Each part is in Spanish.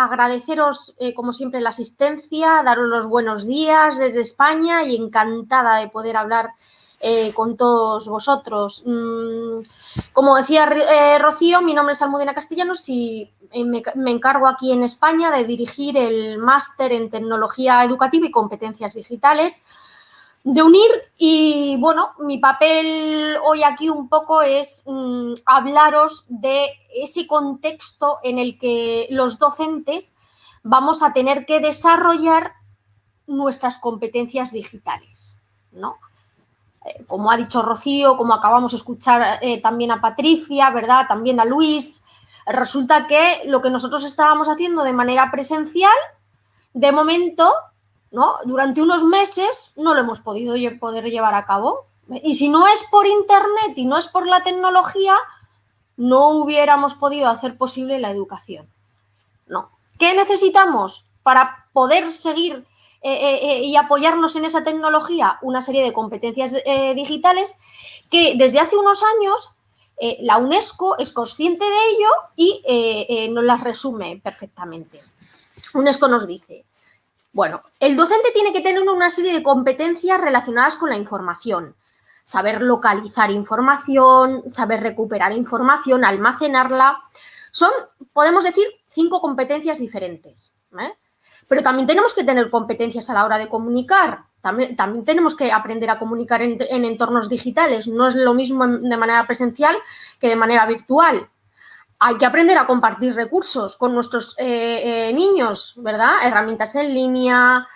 agradeceros, como siempre, la asistencia, daros los buenos días desde España y encantada de poder hablar con todos vosotros. Como decía Rocío, mi nombre es Almudena Castellanos y me encargo aquí en España de dirigir el máster en Tecnología Educativa y Competencias Digitales de UNIR y, bueno, mi papel hoy aquí un poco es hablaros de ese contexto en el que los docentes vamos a tener que desarrollar nuestras competencias digitales, ¿no? Como ha dicho Rocío, como acabamos de escuchar también a Patricia, ¿verdad? También a Luis, resulta que lo que nosotros estábamos haciendo de manera presencial, de momento, ¿no? Durante unos meses no lo hemos podido llevar a cabo. Y si no es por internet y no es por la tecnología, no hubiéramos podido hacer posible la educación. No. ¿Qué necesitamos para poder seguir y apoyarnos en esa tecnología? Una serie de competencias digitales que desde hace unos años la UNESCO es consciente de ello y nos las resume perfectamente. UNESCO nos dice: bueno, el docente tiene que tener una serie de competencias relacionadas con la información. Saber localizar información, saber recuperar información, almacenarla. Son, podemos decir, 5 competencias diferentes, ¿eh? Pero también tenemos que tener competencias a la hora de comunicar. También tenemos que aprender a comunicar en entornos digitales. No es lo mismo de manera presencial que de manera virtual. Hay que aprender a compartir recursos con nuestros niños, ¿verdad? Herramientas en línea,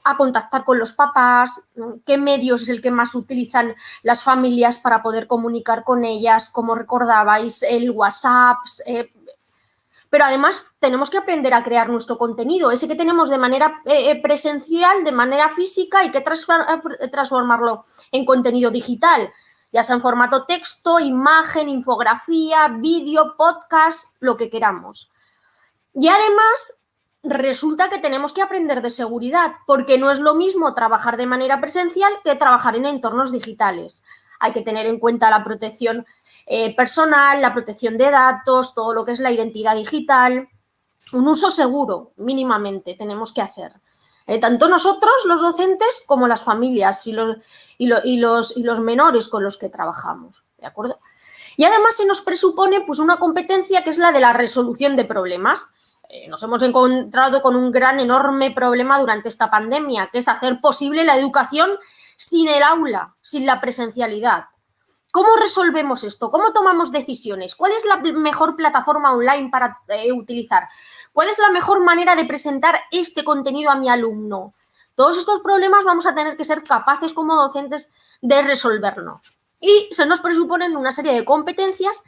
a contactar con los papás, qué medios es el que más utilizan las familias para poder comunicar con ellas, como recordabais, el WhatsApp. Pero además tenemos que aprender a crear nuestro contenido, ese que tenemos de manera presencial, de manera física, hay que transformarlo en contenido digital, ya sea en formato texto, imagen, infografía, vídeo, podcast, lo que queramos. Y además resulta que tenemos que aprender de seguridad, porque no es lo mismo trabajar de manera presencial que trabajar en entornos digitales. Hay que tener en cuenta la protección personal, la protección de datos, todo lo que es la identidad digital, un uso seguro, mínimamente, tenemos que hacer. Tanto nosotros, los docentes, como las familias y los menores con los que trabajamos, ¿de acuerdo? Y además se nos presupone pues, una competencia que es la de la resolución de problemas. Nos hemos encontrado con un gran, enorme problema durante esta pandemia, que es hacer posible la educación sin el aula, sin la presencialidad. ¿Cómo resolvemos esto? ¿Cómo tomamos decisiones? ¿Cuál es la mejor plataforma online para utilizar? ¿Cuál es la mejor manera de presentar este contenido a mi alumno? Todos estos problemas vamos a tener que ser capaces como docentes de resolvernos. Y se nos presuponen una serie de competencias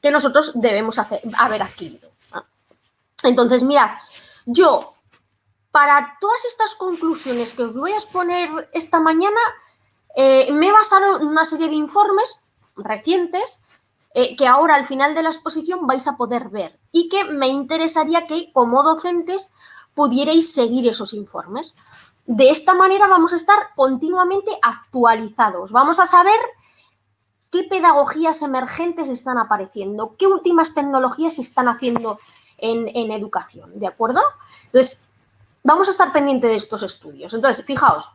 que nosotros debemos haber adquirido. Entonces, mirad, yo, para todas estas conclusiones que os voy a exponer esta mañana, me he basado en una serie de informes recientes que ahora al final de la exposición vais a poder ver y que me interesaría que como docentes pudierais seguir esos informes. De esta manera vamos a estar continuamente actualizados, vamos a saber qué pedagogías emergentes están apareciendo, qué últimas tecnologías se están haciendo en educación, ¿de acuerdo? Entonces, vamos a estar pendientes de estos estudios. Entonces, fijaos,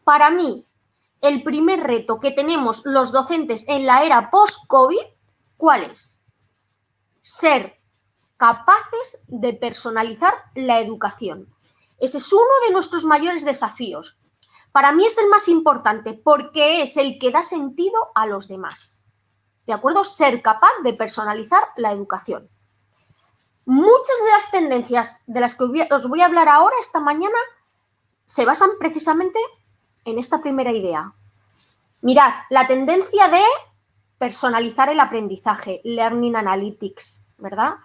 para mí, el primer reto que tenemos los docentes en la era post-COVID, ¿cuál es? Ser capaces de personalizar la educación. Ese es uno de nuestros mayores desafíos. Para mí es el más importante porque es el que da sentido a los demás. ¿De acuerdo? Ser capaz de personalizar la educación. Muchas de las tendencias de las que os voy a hablar ahora, esta mañana, se basan precisamente en esta primera idea. Mirad, la tendencia de personalizar el aprendizaje, Learning Analytics, ¿verdad?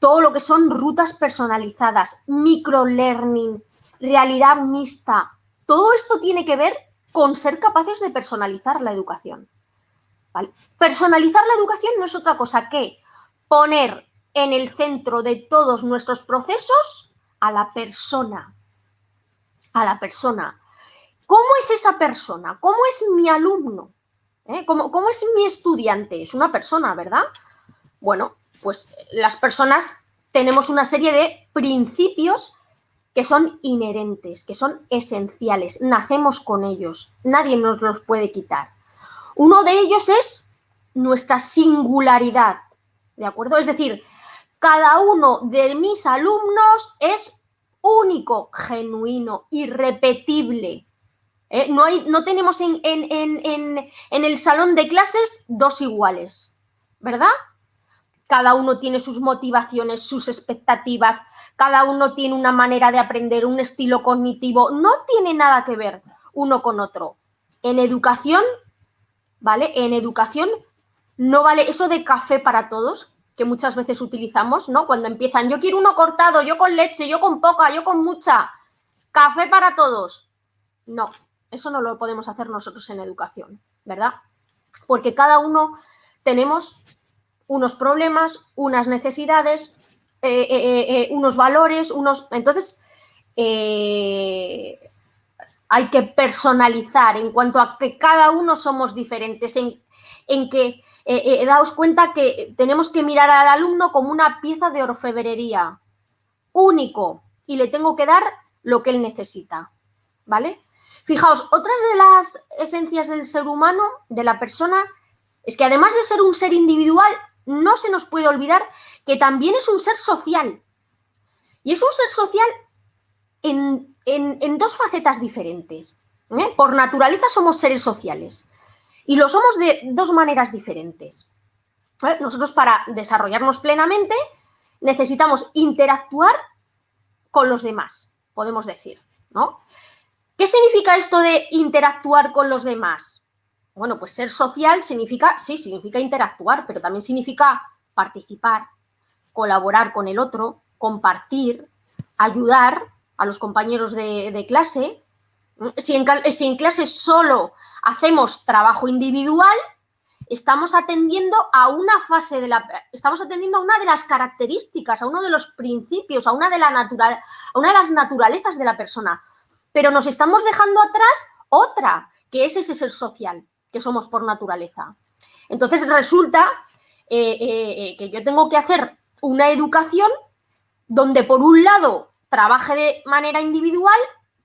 Todo lo que son rutas personalizadas, microlearning, realidad mixta, todo esto tiene que ver con ser capaces de personalizar la educación. ¿Vale? Personalizar la educación no es otra cosa que poner en el centro de todos nuestros procesos a la persona. A la persona. ¿Cómo es esa persona? ¿Cómo es mi alumno? ¿Cómo es mi estudiante? Es una persona, ¿verdad? Bueno, pues las personas tenemos una serie de principios que son inherentes, que son esenciales, nacemos con ellos, nadie nos los puede quitar. Uno de ellos es nuestra singularidad, ¿de acuerdo? Es decir, cada uno de mis alumnos es único, genuino, irrepetible. No tenemos en el salón de clases dos iguales, ¿verdad? Cada uno tiene sus motivaciones, sus expectativas, cada uno tiene una manera de aprender, un estilo cognitivo, no tiene nada que ver uno con otro. En educación, ¿vale? En educación no vale eso de café para todos, que muchas veces utilizamos, ¿no? Cuando empiezan, yo quiero uno cortado, yo con leche, yo con poca, yo con mucha, café para todos. No, eso no lo podemos hacer nosotros en educación, ¿verdad? Porque cada uno tenemos unos problemas, unas necesidades, unos valores, entonces hay que personalizar en cuanto a que cada uno somos diferentes, en que daos cuenta que tenemos que mirar al alumno como una pieza de orfebrería, único, y le tengo que dar lo que él necesita, ¿vale? Fijaos, otras de las esencias del ser humano, de la persona, es que además de ser un ser individual, no se nos puede olvidar que también es un ser social. Y es un ser social en dos facetas diferentes. Por naturaleza somos seres sociales y lo somos de dos maneras diferentes. Nosotros, para desarrollarnos plenamente, necesitamos interactuar con los demás, podemos decir, ¿no? ¿Qué significa esto de interactuar con los demás? Bueno, pues ser social significa interactuar, pero también significa participar, colaborar con el otro, compartir, ayudar a los compañeros de clase. Si en clase solo hacemos trabajo individual, estamos atendiendo a una de las características, a uno de los principios, a una de las naturalezas de la persona. Pero nos estamos dejando atrás otra, que es ese ser social que somos por naturaleza. Entonces resulta que yo tengo que hacer una educación donde por un lado trabaje de manera individual,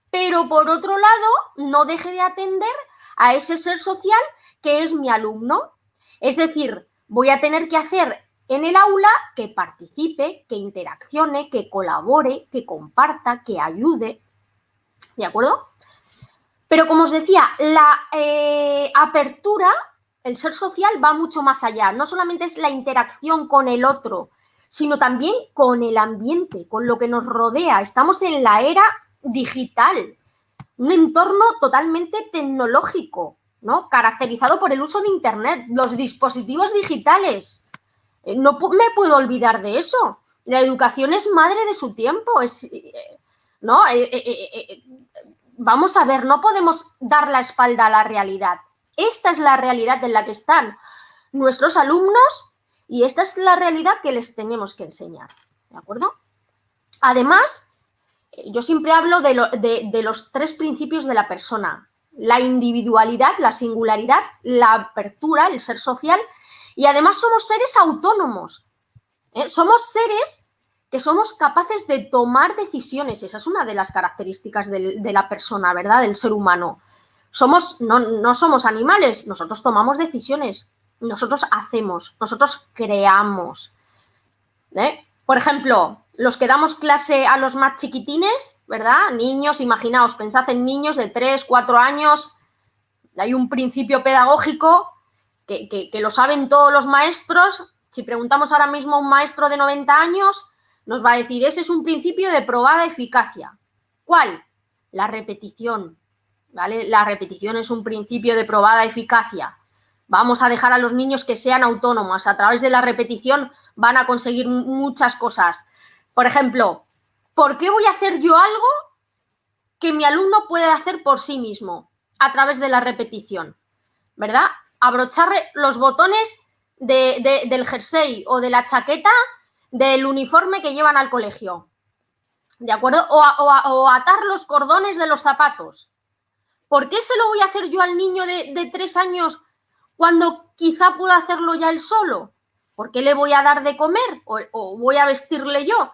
pero por otro lado no deje de atender a ese ser social que es mi alumno. Es decir, voy a tener que hacer en el aula que participe, que interaccione, que colabore, que comparta, que ayude. ¿De acuerdo? Pero como os decía, la apertura, el ser social va mucho más allá. No solamente es la interacción con el otro, sino también con el ambiente, con lo que nos rodea. Estamos en la era digital, un entorno totalmente tecnológico, ¿no? Caracterizado por el uso de Internet, los dispositivos digitales. No me puedo olvidar de eso. La educación es madre de su tiempo, ¿no? Vamos a ver, no podemos dar la espalda a la realidad. Esta es la realidad en la que están nuestros alumnos y esta es la realidad que les tenemos que enseñar, ¿de acuerdo? Además, yo siempre hablo de los tres principios de la persona: la individualidad, la singularidad, la apertura, el ser social, y además somos seres autónomos. Somos seres que somos capaces de tomar decisiones. Esa es una de las características de la persona, ¿verdad? Del ser humano. No somos animales, nosotros tomamos decisiones, nosotros hacemos, nosotros creamos. Por ejemplo, los que damos clase a los más chiquitines, ¿verdad? Niños, imaginaos, pensad en niños de 3, 4 años, hay un principio pedagógico que lo saben todos los maestros. Si preguntamos ahora mismo a un maestro de 90 años, nos va a decir, ese es un principio de probada eficacia. ¿Cuál? La repetición, ¿vale? La repetición es un principio de probada eficacia. Vamos a dejar a los niños que sean autónomos. A través de la repetición van a conseguir muchas cosas. Por ejemplo, ¿por qué voy a hacer yo algo que mi alumno puede hacer por sí mismo? A través de la repetición, ¿verdad? Abrochar los botones del jersey o de la chaqueta del uniforme que llevan al colegio, ¿de acuerdo? O atar los cordones de los zapatos. ¿Por qué se lo voy a hacer yo al niño de 3 años cuando quizá pueda hacerlo ya él solo? ¿Por qué le voy a dar de comer o voy a vestirle yo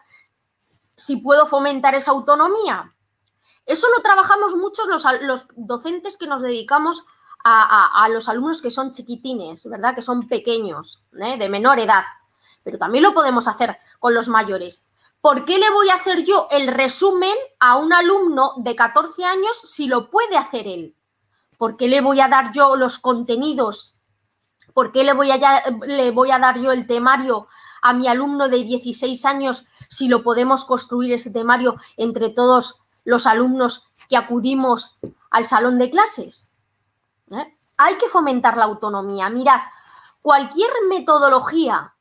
si puedo fomentar esa autonomía? Eso lo trabajamos muchos los docentes que nos dedicamos a los alumnos que son chiquitines, ¿verdad? Que son pequeños, de menor edad. Pero también lo podemos hacer con los mayores. ¿Por qué le voy a hacer yo el resumen a un alumno de 14 años si lo puede hacer él? ¿Por qué le voy a dar yo los contenidos? ¿Por qué le voy a dar yo el temario a mi alumno de 16 años si lo podemos construir ese temario entre todos los alumnos que acudimos al salón de clases? Hay que fomentar la autonomía. Mirad, cualquier metodología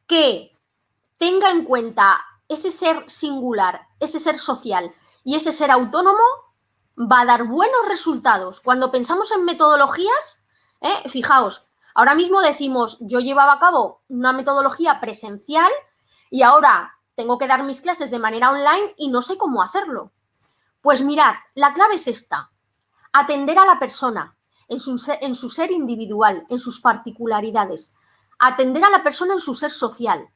que tenga en cuenta ese ser singular, ese ser social y ese ser autónomo va a dar buenos resultados. Cuando pensamos en metodologías, fijaos, ahora mismo decimos, yo llevaba a cabo una metodología presencial y ahora tengo que dar mis clases de manera online y no sé cómo hacerlo. Pues mirad, la clave es esta: atender a la persona en su ser individual, en sus particularidades, atender a la persona en su ser social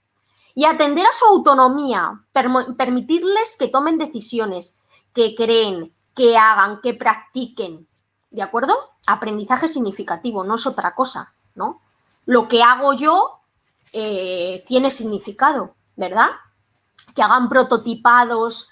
y atender a su autonomía, permitirles que tomen decisiones, que creen, que hagan, que practiquen, ¿de acuerdo? Aprendizaje significativo, no es otra cosa, ¿no? Lo que hago yo tiene significado, ¿verdad? Que hagan prototipados,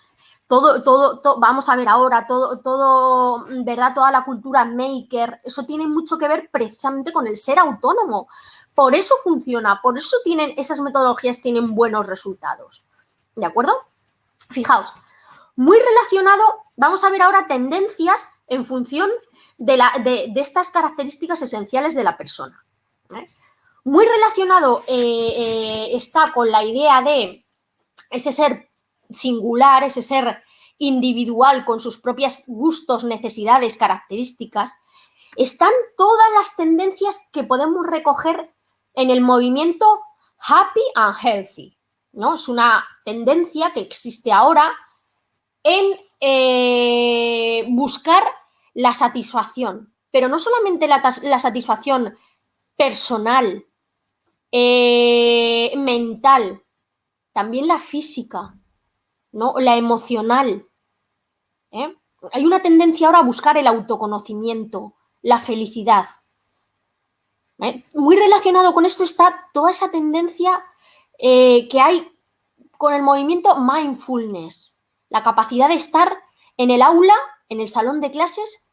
todo, vamos a ver ahora, todo, ¿verdad? Toda la cultura maker, eso tiene mucho que ver precisamente con el ser autónomo. Por eso funciona, por eso esas metodologías tienen buenos resultados, ¿de acuerdo? Fijaos, muy relacionado, vamos a ver ahora tendencias en función de estas características esenciales de la persona. Muy relacionado está con la idea de ese ser singular, ese ser individual con sus propios gustos, necesidades, características. Están todas las tendencias que podemos recoger en el movimiento Happy and Healthy, ¿no? Es una tendencia que existe ahora en buscar la satisfacción, pero no solamente la satisfacción personal, mental, también la física, ¿no? La emocional. Hay una tendencia ahora a buscar el autoconocimiento, la felicidad. Muy relacionado con esto está toda esa tendencia que hay con el movimiento mindfulness, la capacidad de estar en el aula, en el salón de clases,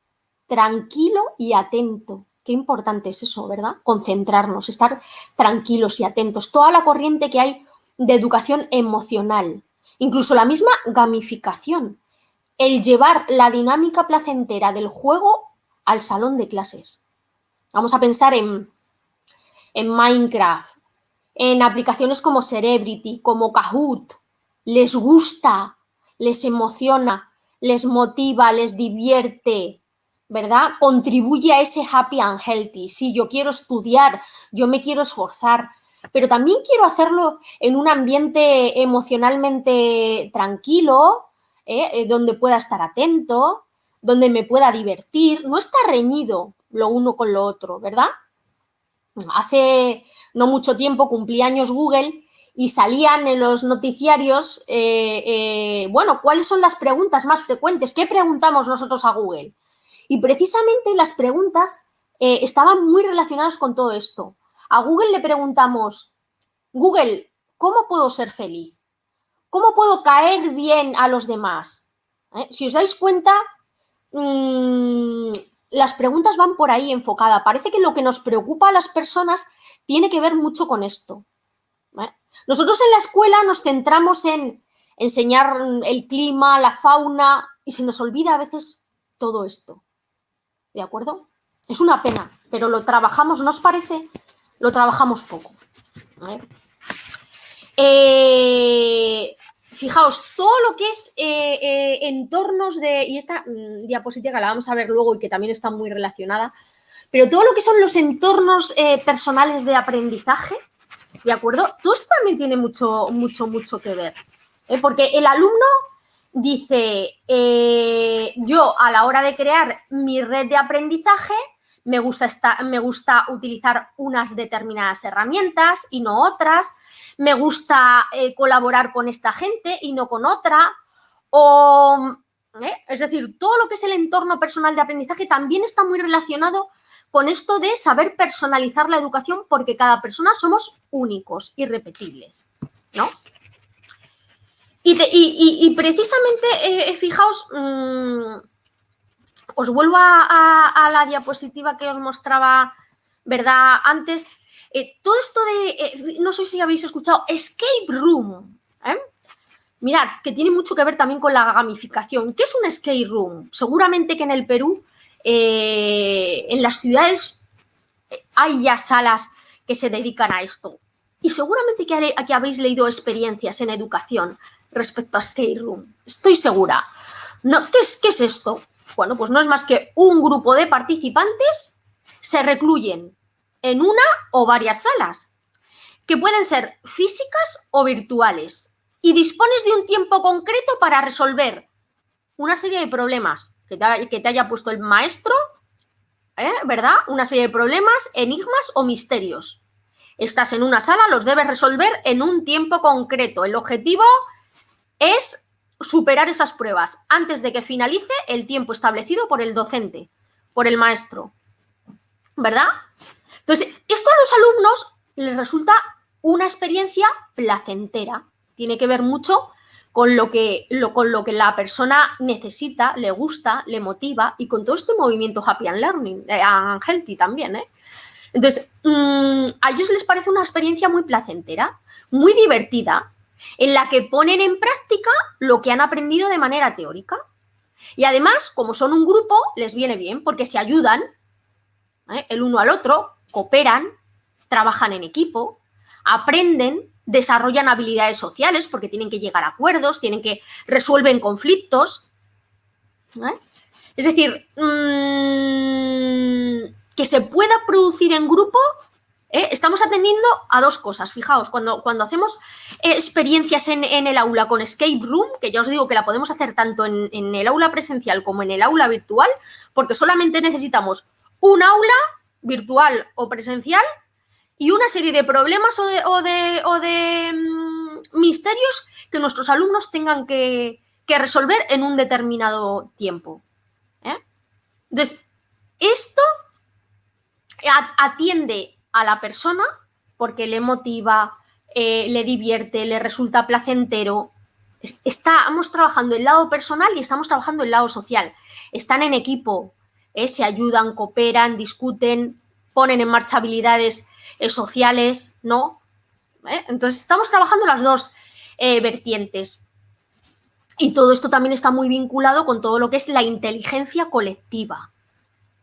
tranquilo y atento. Qué importante es eso, ¿verdad? Concentrarnos, estar tranquilos y atentos. Toda la corriente que hay de educación emocional, incluso la misma gamificación, el llevar la dinámica placentera del juego al salón de clases. Vamos a pensar en Minecraft, en aplicaciones como Cerebrity, como Kahoot. Les gusta, les emociona, les motiva, les divierte, ¿verdad? Contribuye a ese happy and healthy. Sí, yo quiero estudiar, yo me quiero esforzar, pero también quiero hacerlo en un ambiente emocionalmente tranquilo, donde pueda estar atento, donde me pueda divertir. No está reñido lo uno con lo otro, ¿verdad? Hace no mucho tiempo cumplí años Google y salían en los noticiarios, bueno, ¿cuáles son las preguntas más frecuentes? ¿Qué preguntamos nosotros a Google? Y precisamente las preguntas estaban muy relacionadas con todo esto. A Google le preguntamos, Google, ¿cómo puedo ser feliz? ¿Cómo puedo caer bien a los demás? Si os dais cuenta, las preguntas van por ahí enfocadas. Parece que lo que nos preocupa a las personas tiene que ver mucho con esto. Nosotros en la escuela nos centramos en enseñar el clima, la fauna, y se nos olvida a veces todo esto. ¿De acuerdo? Es una pena, pero lo trabajamos, ¿no os parece? Lo trabajamos poco. Fijaos, todo lo que es entornos de... Y esta diapositiva que la vamos a ver luego y que también está muy relacionada, pero todo lo que son los entornos personales de aprendizaje, ¿de acuerdo? Todo esto también tiene mucho que ver. Porque el alumno dice, yo a la hora de crear mi red de aprendizaje me gusta utilizar unas determinadas herramientas y no otras, me gusta colaborar con esta gente y no con otra, es decir, todo lo que es el entorno personal de aprendizaje también está muy relacionado con esto de saber personalizar la educación, porque cada persona somos únicos, irrepetibles, ¿no? Y precisamente, fijaos, os vuelvo a la diapositiva que os mostraba, ¿verdad? Antes, todo esto de, no sé si habéis escuchado, escape room, mirad, que tiene mucho que ver también con la gamificación. ¿Qué es un escape room? Seguramente que en el Perú, en las ciudades, hay ya salas que se dedican a esto. Y seguramente que aquí habéis leído experiencias en educación respecto a escape room. Estoy segura. No, ¿qué es esto? Bueno, pues no es más que un grupo de participantes se recluyen en una o varias salas, que pueden ser físicas o virtuales, y dispones de un tiempo concreto para resolver una serie de problemas que te haya puesto el maestro, ¿verdad? Una serie de problemas, enigmas o misterios. Estás en una sala, los debes resolver en un tiempo concreto. El objetivo es superar esas pruebas antes de que finalice el tiempo establecido por el docente, por el maestro, ¿verdad? Entonces, esto a los alumnos les resulta una experiencia placentera. Tiene que ver mucho con lo que la persona necesita, le gusta, le motiva, y con todo este movimiento Happy and Learning, and Healthy también, Entonces, a ellos les parece una experiencia muy placentera, muy divertida, en la que ponen en práctica lo que han aprendido de manera teórica. Y además, como son un grupo, les viene bien porque se ayudan, el uno al otro, cooperan, trabajan en equipo, aprenden, desarrollan habilidades sociales porque tienen que llegar a acuerdos, resuelven conflictos. Es decir, que se pueda producir en grupo. Estamos atendiendo a dos cosas. Fijaos, cuando hacemos experiencias en el aula con escape room, que ya os digo que la podemos hacer tanto en el aula presencial como en el aula virtual, porque solamente necesitamos un aula virtual o presencial y una serie de problemas o de misterios que nuestros alumnos tengan que resolver en un determinado tiempo. Entonces, esto atiende a la persona porque le motiva, le divierte, le resulta placentero. Estamos trabajando el lado personal y estamos trabajando el lado social. Están en equipo, se ayudan, cooperan, discuten, ponen en marcha habilidades sociales, ¿no? Entonces estamos trabajando las dos vertientes. Y todo esto también está muy vinculado con todo lo que es la inteligencia colectiva.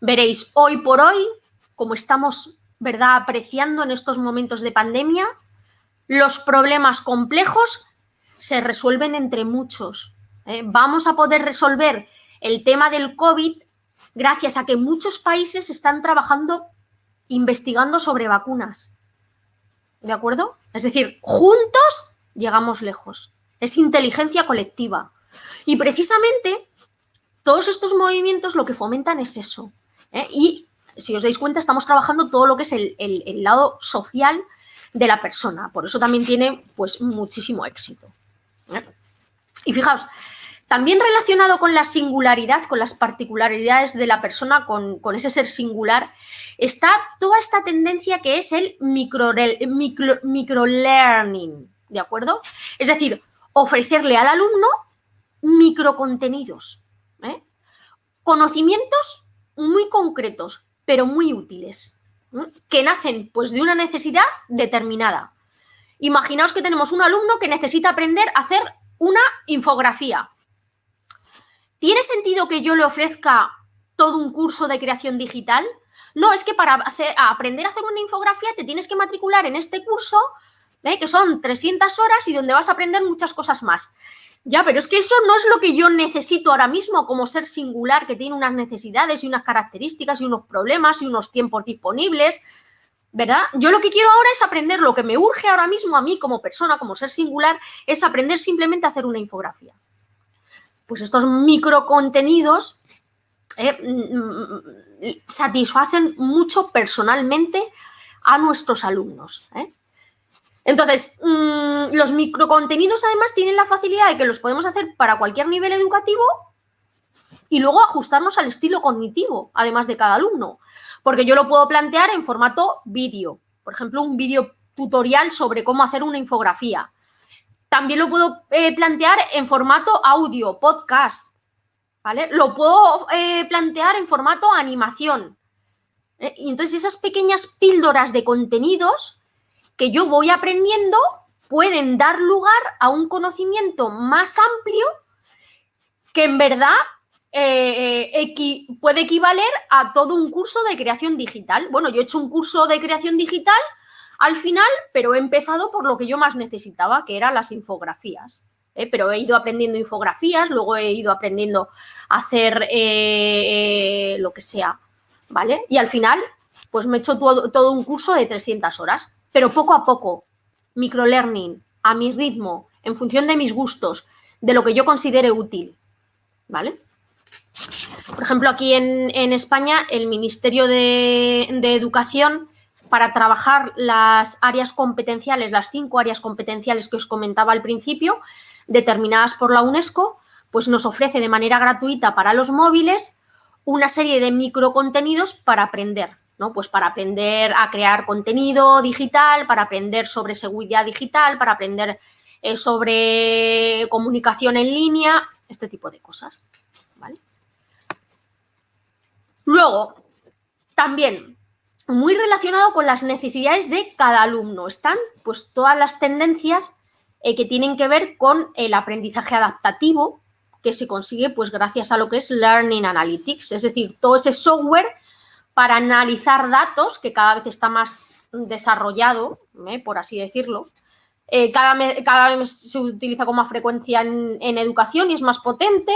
Veréis, hoy por hoy, como estamos, ¿verdad?, apreciando en estos momentos de pandemia, los problemas complejos se resuelven entre muchos. Vamos a poder resolver el tema del COVID gracias a que muchos países están trabajando, investigando sobre vacunas. ¿De acuerdo? Es decir, juntos llegamos lejos. Es inteligencia colectiva. Y precisamente todos estos movimientos lo que fomentan es eso. Y si os dais cuenta, estamos trabajando todo lo que es el lado social de la persona. Por eso también tiene pues muchísimo éxito. Y fijaos, también relacionado con la singularidad, con las particularidades de la persona, con ese ser singular, está toda esta tendencia que es el microlearning, ¿de acuerdo? Es decir, ofrecerle al alumno microcontenidos, conocimientos muy concretos, pero muy útiles, que nacen pues de una necesidad determinada. Imaginaos que tenemos un alumno que necesita aprender a hacer una infografía. ¿Tiene sentido que yo le ofrezca todo un curso de creación digital? No, es que para aprender a hacer una infografía te tienes que matricular en este curso, que son 300 horas y donde vas a aprender muchas cosas más. Ya, pero es que eso no es lo que yo necesito ahora mismo como ser singular, que tiene unas necesidades y unas características y unos problemas y unos tiempos disponibles, ¿verdad? Yo lo que quiero ahora es aprender lo que me urge ahora mismo a mí como persona, como ser singular, es aprender simplemente a hacer una infografía. Pues estos microcontenidos satisfacen mucho personalmente a nuestros alumnos. Entonces, los microcontenidos además tienen la facilidad de que los podemos hacer para cualquier nivel educativo y luego ajustarnos al estilo cognitivo, además de cada alumno. Porque yo lo puedo plantear en formato vídeo. Por ejemplo, un vídeo tutorial sobre cómo hacer una infografía. También lo puedo plantear en formato audio, podcast, ¿vale? Lo puedo plantear en formato animación. Y entonces esas pequeñas píldoras de contenidos que yo voy aprendiendo pueden dar lugar a un conocimiento más amplio que en verdad puede equivaler a todo un curso de creación digital. Bueno, yo he hecho un curso de creación digital al final, pero he empezado por lo que yo más necesitaba, que eran las infografías. Pero he ido aprendiendo infografías, luego he ido aprendiendo a hacer lo que sea, ¿vale? Y al final, pues me he hecho todo un curso de 300 horas, pero poco a poco, microlearning, a mi ritmo, en función de mis gustos, de lo que yo considere útil, ¿vale? Por ejemplo, aquí en España, el Ministerio de Educación, para trabajar las áreas competenciales, las 5 áreas competenciales que os comentaba al principio, determinadas por la UNESCO, pues nos ofrece de manera gratuita para los móviles una serie de microcontenidos para aprender, ¿no? Pues para aprender a crear contenido digital, para aprender sobre seguridad digital, para aprender sobre comunicación en línea, este tipo de cosas, ¿vale? Luego, también, muy relacionado con las necesidades de cada alumno, están pues todas las tendencias que tienen que ver con el aprendizaje adaptativo, que se consigue pues gracias a lo que es Learning Analytics, es decir, todo ese software para analizar datos, que cada vez está más desarrollado, por así decirlo. Cada vez se utiliza con más frecuencia en educación y es más potente.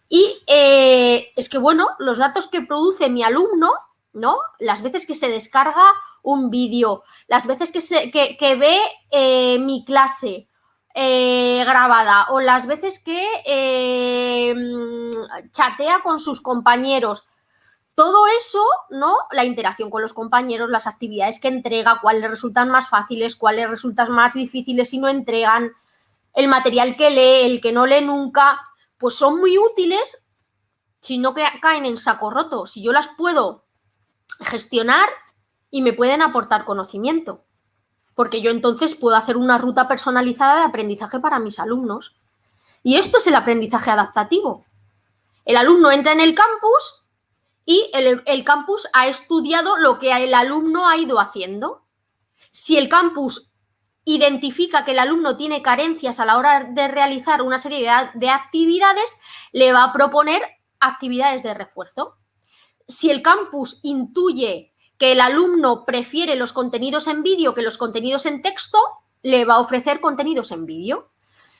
Y es que, bueno, los datos que produce mi alumno, ¿no? Las veces que se descarga un vídeo, las veces que ve mi clase grabada o las veces que chatea con sus compañeros, todo eso, ¿no? La interacción con los compañeros, las actividades que entrega, cuáles resultan más fáciles, cuáles resultan más difíciles si no entregan, el material que lee, el que no lee nunca, pues son muy útiles si no caen en saco roto, si yo las puedo gestionar y me pueden aportar conocimiento, porque yo entonces puedo hacer una ruta personalizada de aprendizaje para mis alumnos. Y esto es el aprendizaje adaptativo. El alumno entra en el campus y el campus ha estudiado lo que el alumno ha ido haciendo. Si el campus identifica que el alumno tiene carencias a la hora de realizar una serie de actividades, le va a proponer actividades de refuerzo. Si el campus intuye que el alumno prefiere los contenidos en vídeo que los contenidos en texto, le va a ofrecer contenidos en vídeo.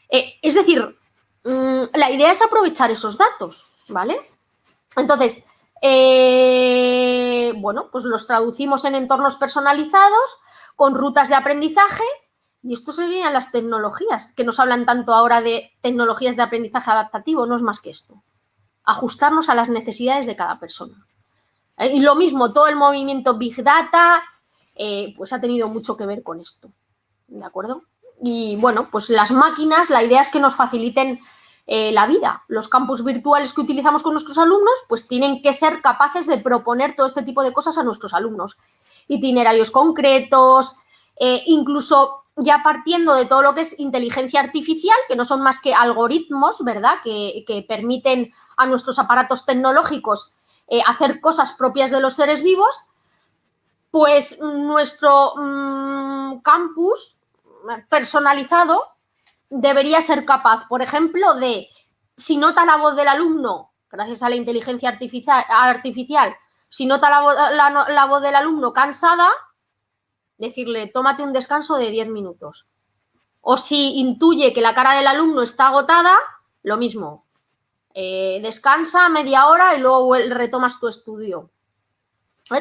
Es decir, la idea es aprovechar esos datos, ¿vale? Entonces, bueno, pues los traducimos en entornos personalizados, con rutas de aprendizaje, y esto serían las tecnologías, que nos hablan tanto ahora de tecnologías de aprendizaje adaptativo, no es más que esto. Ajustarnos a las necesidades de cada persona. Y lo mismo, todo el movimiento Big Data, pues ha tenido mucho que ver con esto, ¿de acuerdo? Y bueno, pues las máquinas, la idea es que nos faciliten la vida. Los campus virtuales que utilizamos con nuestros alumnos, pues tienen que ser capaces de proponer todo este tipo de cosas a nuestros alumnos. Itinerarios concretos, incluso ya partiendo de todo lo que es inteligencia artificial, que no son más que algoritmos, ¿verdad?, que permiten a nuestros aparatos tecnológicos hacer cosas propias de los seres vivos, pues nuestro campus personalizado debería ser capaz, por ejemplo, de, si nota la voz del alumno, gracias a la inteligencia artificial, si nota la voz del alumno cansada, decirle, tómate un descanso de 10 minutos. O si intuye que la cara del alumno está agotada, lo mismo. Descansa media hora y luego retomas tu estudio.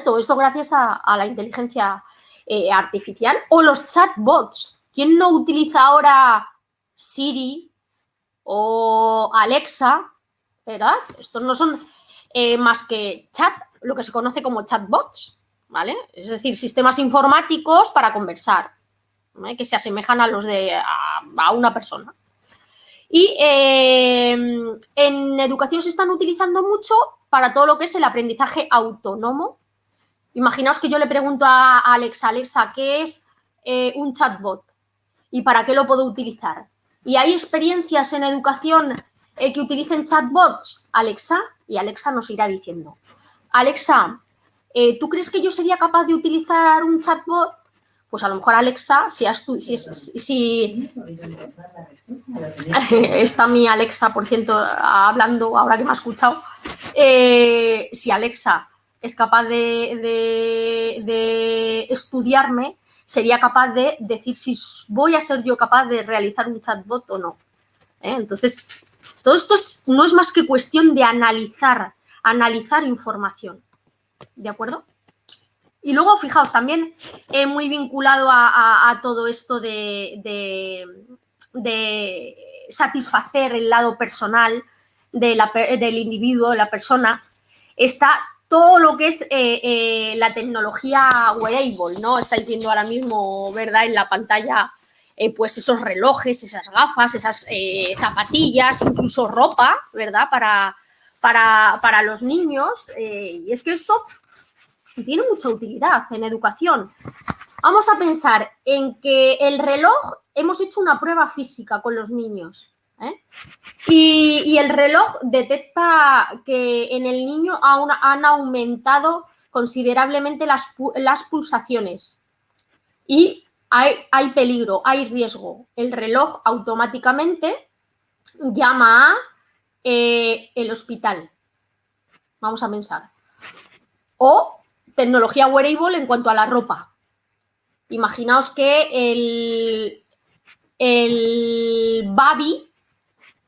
Todo esto gracias a la inteligencia artificial. O los chatbots. ¿Quién no utiliza ahora Siri o Alexa? ¿Verdad? Estos no son más que chat, lo que se conoce como chatbots, ¿vale? Es decir, sistemas informáticos para conversar, ¿vale? Que se asemejan a los de a una persona. Y en educación se están utilizando mucho para todo lo que es el aprendizaje autónomo. Imaginaos que yo le pregunto a Alexa, Alexa, ¿qué es un chatbot? ¿Y para qué lo puedo utilizar? ¿Y hay experiencias en educación que utilicen chatbots? Alexa, y Alexa nos irá diciendo. Alexa, ¿tú crees que yo sería capaz de utilizar un chatbot? Pues a lo mejor Alexa, si está mi Alexa, por cierto, hablando ahora que me ha escuchado, si Alexa es capaz de estudiarme, sería capaz de decir si voy a ser yo capaz de realizar un chatbot o no. Entonces, todo esto no es más que cuestión de analizar información, ¿de acuerdo? Y luego, fijaos, también muy vinculado a todo esto de satisfacer el lado personal del individuo, la persona, está todo lo que es la tecnología wearable, ¿no? Estáis viendo ahora mismo, ¿verdad?, en la pantalla, pues esos relojes, esas gafas, esas zapatillas, incluso ropa, ¿verdad?, para los niños. Y es que esto tiene mucha utilidad en educación. Vamos a pensar en que el reloj, hemos hecho una prueba física con los niños, y el reloj detecta que en el niño han aumentado considerablemente las pulsaciones y hay peligro, hay riesgo. El reloj automáticamente llama a el hospital. Vamos a pensar. O tecnología wearable en cuanto a la ropa. Imaginaos que el baby,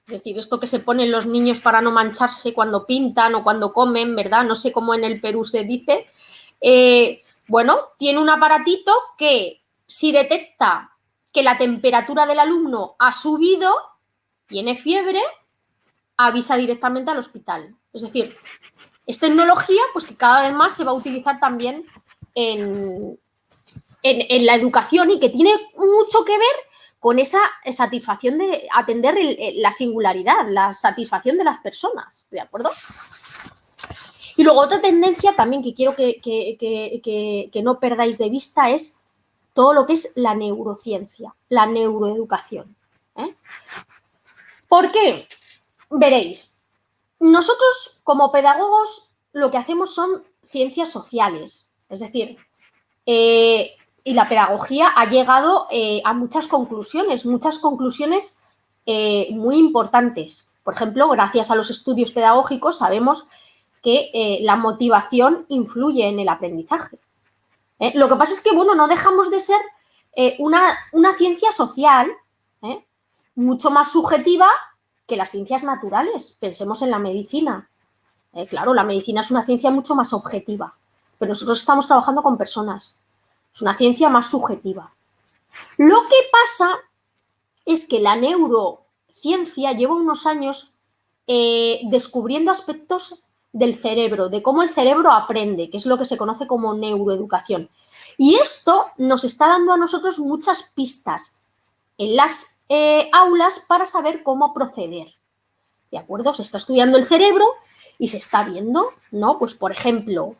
es decir, esto que se ponen los niños para no mancharse cuando pintan o cuando comen, ¿verdad? No sé cómo en el Perú se dice. Bueno, tiene un aparatito que si detecta que la temperatura del alumno ha subido, tiene fiebre, avisa directamente al hospital. Es decir, es tecnología pues que cada vez más se va a utilizar también en la educación y que tiene mucho que ver con esa satisfacción de atender la singularidad, la satisfacción de las personas, ¿de acuerdo? Y luego otra tendencia también que quiero que no perdáis de vista es todo lo que es la neurociencia, la neuroeducación. ¿Por qué? Veréis, nosotros como pedagogos lo que hacemos son ciencias sociales, es decir, y la pedagogía ha llegado a muchas conclusiones muy importantes. Por ejemplo, gracias a los estudios pedagógicos sabemos que la motivación influye en el aprendizaje. Lo que pasa es que, bueno, no dejamos de ser una ciencia social mucho más subjetiva que las ciencias naturales. Pensemos en la medicina. Claro, la medicina es una ciencia mucho más objetiva, pero nosotros estamos trabajando con personas. Es una ciencia más subjetiva. Lo que pasa es que la neurociencia lleva unos años descubriendo aspectos del cerebro, de cómo el cerebro aprende, que es lo que se conoce como neuroeducación. Y esto nos está dando a nosotros muchas pistas en las aulas para saber cómo proceder. ¿De acuerdo? Se está estudiando el cerebro y se está viendo, ¿no? Pues, por ejemplo,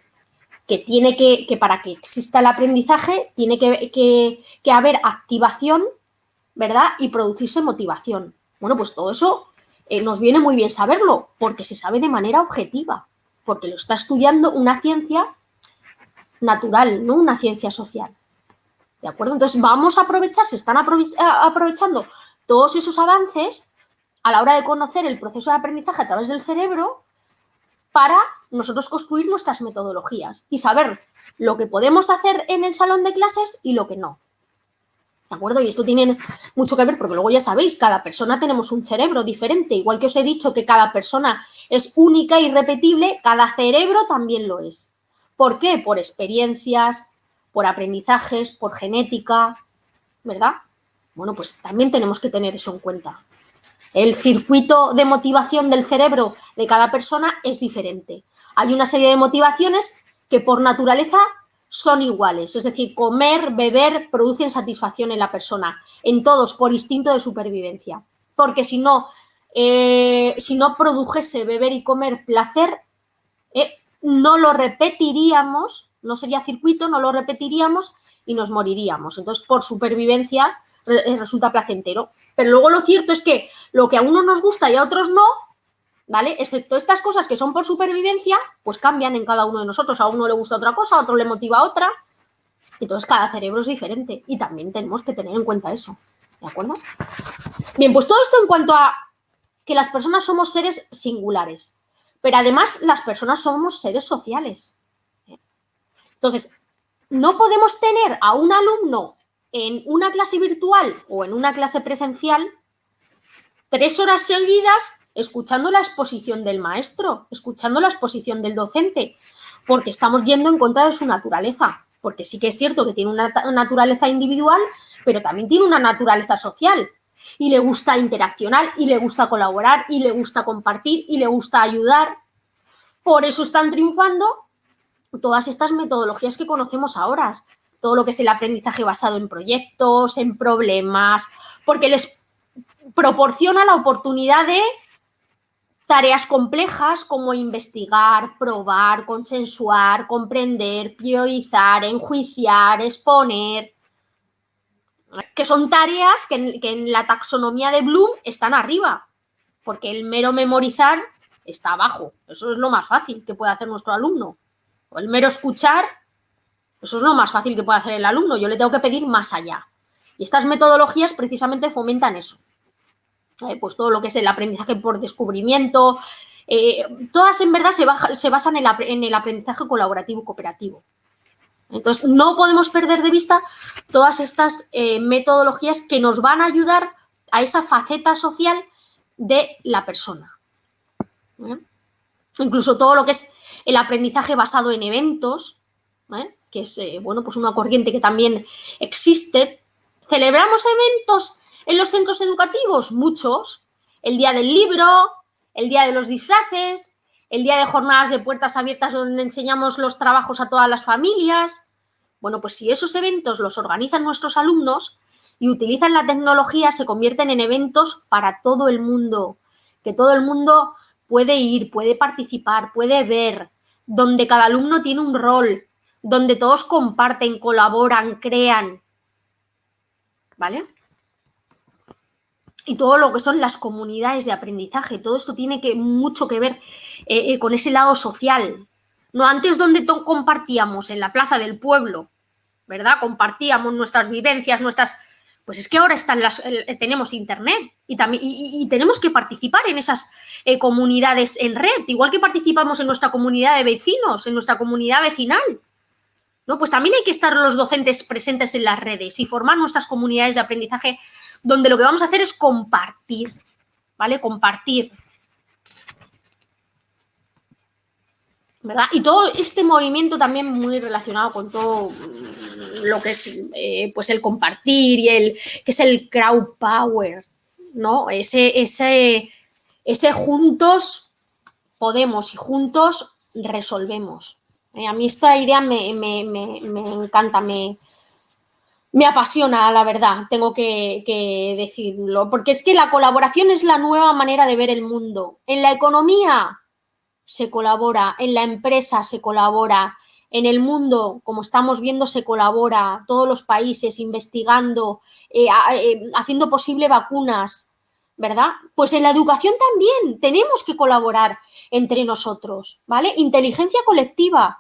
que para que exista el aprendizaje tiene que haber activación, ¿verdad? Y producirse motivación. Bueno, pues todo eso nos viene muy bien saberlo, porque se sabe de manera objetiva, porque lo está estudiando una ciencia natural, no una ciencia social. ¿De acuerdo? Entonces vamos a aprovechar, se están aprovechando todos esos avances a la hora de conocer el proceso de aprendizaje a través del cerebro para nosotros construir nuestras metodologías y saber lo que podemos hacer en el salón de clases y lo que no. ¿De acuerdo? Y esto tiene mucho que ver porque luego ya sabéis, cada persona tenemos un cerebro diferente. Igual que os he dicho que cada persona es única e irrepetible, cada cerebro también lo es. ¿Por qué? Por experiencias, por aprendizajes, por genética, ¿verdad? Bueno, pues también tenemos que tener eso en cuenta. El circuito de motivación del cerebro de cada persona es diferente. hay una serie de motivaciones que por naturaleza son iguales, es decir, comer, beber producen satisfacción en la persona, en todos, por instinto de supervivencia, porque si no produjese beber y comer placer, no lo repetiríamos, no sería circuito, no lo repetiríamos y nos moriríamos. Entonces, por supervivencia resulta placentero. Pero luego lo cierto es que lo que a unos nos gusta y a otros no, ¿vale? Excepto estas cosas que son por supervivencia, pues cambian en cada uno de nosotros. A uno le gusta otra cosa, a otro le motiva otra. Entonces, cada cerebro es diferente y también tenemos que tener en cuenta eso. ¿De acuerdo? Bien, pues todo esto en cuanto a que las personas somos seres singulares. Pero además las personas somos seres sociales. Entonces, no podemos tener a un alumno en una clase virtual o en una clase presencial 3 horas seguidas escuchando la exposición del maestro, escuchando la exposición del docente, porque estamos yendo en contra de su naturaleza. Porque sí que es cierto que tiene una naturaleza individual, pero también tiene una naturaleza social. Y le gusta interaccionar, y le gusta colaborar, y le gusta compartir, y le gusta ayudar. Por eso están triunfando todas estas metodologías que conocemos ahora. Todo lo que es el aprendizaje basado en proyectos, en problemas, porque les proporciona la oportunidad de tareas complejas como investigar, probar, consensuar, comprender, priorizar, enjuiciar, exponer, que son tareas que en la taxonomía de Bloom están arriba, porque el mero memorizar está abajo. Eso es lo más fácil que puede hacer nuestro alumno. O el mero escuchar, eso es lo más fácil que puede hacer el alumno. Yo le tengo que pedir más allá. Y estas metodologías precisamente fomentan eso. Pues todo lo que es el aprendizaje por descubrimiento, todas en verdad se basan en el aprendizaje colaborativo y cooperativo. Entonces, no podemos perder de vista todas estas metodologías que nos van a ayudar a esa faceta social de la persona. Incluso todo lo que es el aprendizaje basado en eventos, que es bueno, pues una corriente que también existe. ¿Celebramos eventos en los centros educativos? Muchos. El día del libro, el día de los disfraces, el día de jornadas de puertas abiertas donde enseñamos los trabajos a todas las familias. Bueno, pues si esos eventos los organizan nuestros alumnos y utilizan la tecnología, se convierten en eventos para todo el mundo, que todo el mundo puede ir, puede participar, puede ver, donde cada alumno tiene un rol, donde todos comparten, colaboran, crean, ¿vale? Y todo lo que son las comunidades de aprendizaje, todo esto tiene mucho que ver con ese lado social. No, antes donde compartíamos en la plaza del pueblo, ¿verdad? Compartíamos nuestras vivencias, pues es que ahora tenemos internet y tenemos que participar en esas comunidades en red, igual que participamos en nuestra comunidad de vecinos, en nuestra comunidad vecinal, ¿no? Pues también hay que estar los docentes presentes en las redes y formar nuestras comunidades de aprendizaje donde lo que vamos a hacer es compartir, ¿vale? Compartir, ¿verdad? Y todo este movimiento también muy relacionado con todo lo que es pues el compartir y que es el crowd power, ¿no? Ese juntos podemos y juntos resolvemos. A mí esta idea me encanta, me apasiona, la verdad, tengo que decirlo, porque es que la colaboración es la nueva manera de ver el mundo. En la economía se colabora, en la empresa se colabora, en el mundo, como estamos viendo, se colabora, todos los países investigando, haciendo posible vacunas, ¿verdad? Pues en la educación también tenemos que colaborar entre nosotros, ¿vale? Inteligencia colectiva,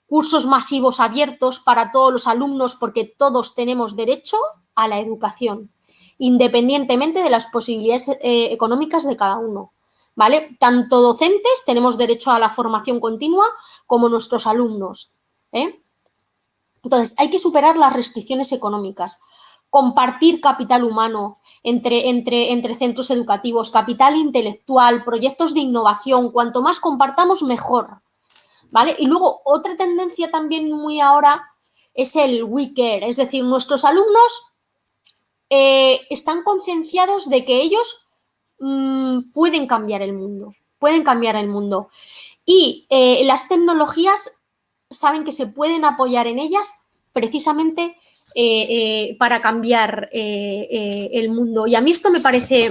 cursos masivos abiertos para todos los alumnos porque todos tenemos derecho a la educación, independientemente de las posibilidades económicas de cada uno, ¿vale? Tanto docentes tenemos derecho a la formación continua como nuestros alumnos, ¿eh? Entonces, hay que superar las restricciones económicas, compartir capital humano entre centros educativos, capital intelectual, proyectos de innovación. Cuanto más compartamos, mejor, ¿vale? Y luego, otra tendencia también muy ahora es el we care, es decir, nuestros alumnos están concienciados de que ellos pueden cambiar el mundo, y las tecnologías saben que se pueden apoyar en ellas precisamente para cambiar el mundo. Y a mí esto me parece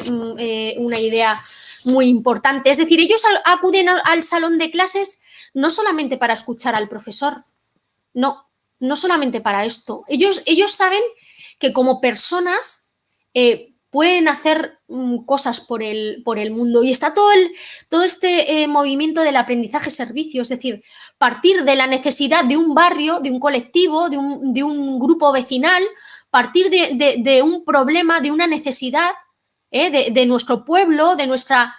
una idea muy importante. Es decir, ellos acuden al salón de clases no solamente para escuchar al profesor, no solamente para esto. Ellos saben que como personas pueden hacer cosas por el mundo. Y está todo este movimiento del aprendizaje-servicio, es decir, partir de la necesidad de un barrio, de un colectivo, de un grupo vecinal, partir de un problema, de una necesidad de nuestro pueblo, de nuestra...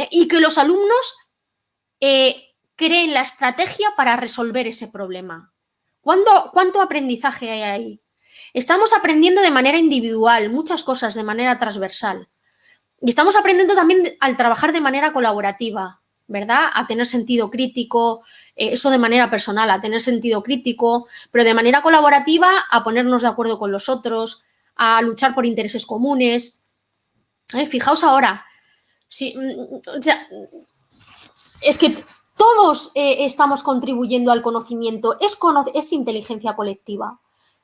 y que los alumnos creen la estrategia para resolver ese problema. ¿Cuánto aprendizaje hay ahí? Estamos aprendiendo de manera individual muchas cosas de manera transversal. Y estamos aprendiendo también al trabajar de manera colaborativa, ¿verdad? A tener sentido crítico, eso de manera personal, a tener sentido crítico, pero de manera colaborativa a ponernos de acuerdo con los otros, a luchar por intereses comunes. Fijaos ahora, o sea, es que todos estamos contribuyendo al conocimiento, es inteligencia colectiva.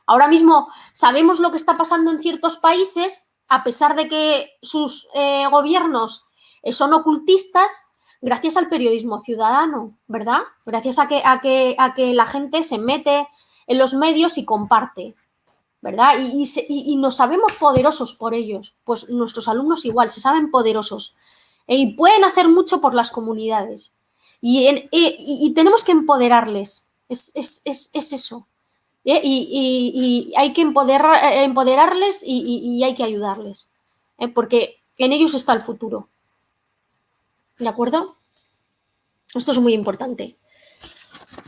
Ahora mismo sabemos lo que está pasando en ciertos países, a pesar de que sus gobiernos son ocultistas, gracias al periodismo ciudadano, ¿verdad? Gracias a que la gente se mete en los medios y comparte, ¿verdad? Y nos sabemos poderosos por ellos. Pues nuestros alumnos igual, se saben poderosos. Y pueden hacer mucho por las comunidades. Y tenemos que empoderarles. Es eso. Y hay que empoderarles y hay que ayudarles. Porque en ellos está el futuro. ¿De acuerdo? Esto es muy importante.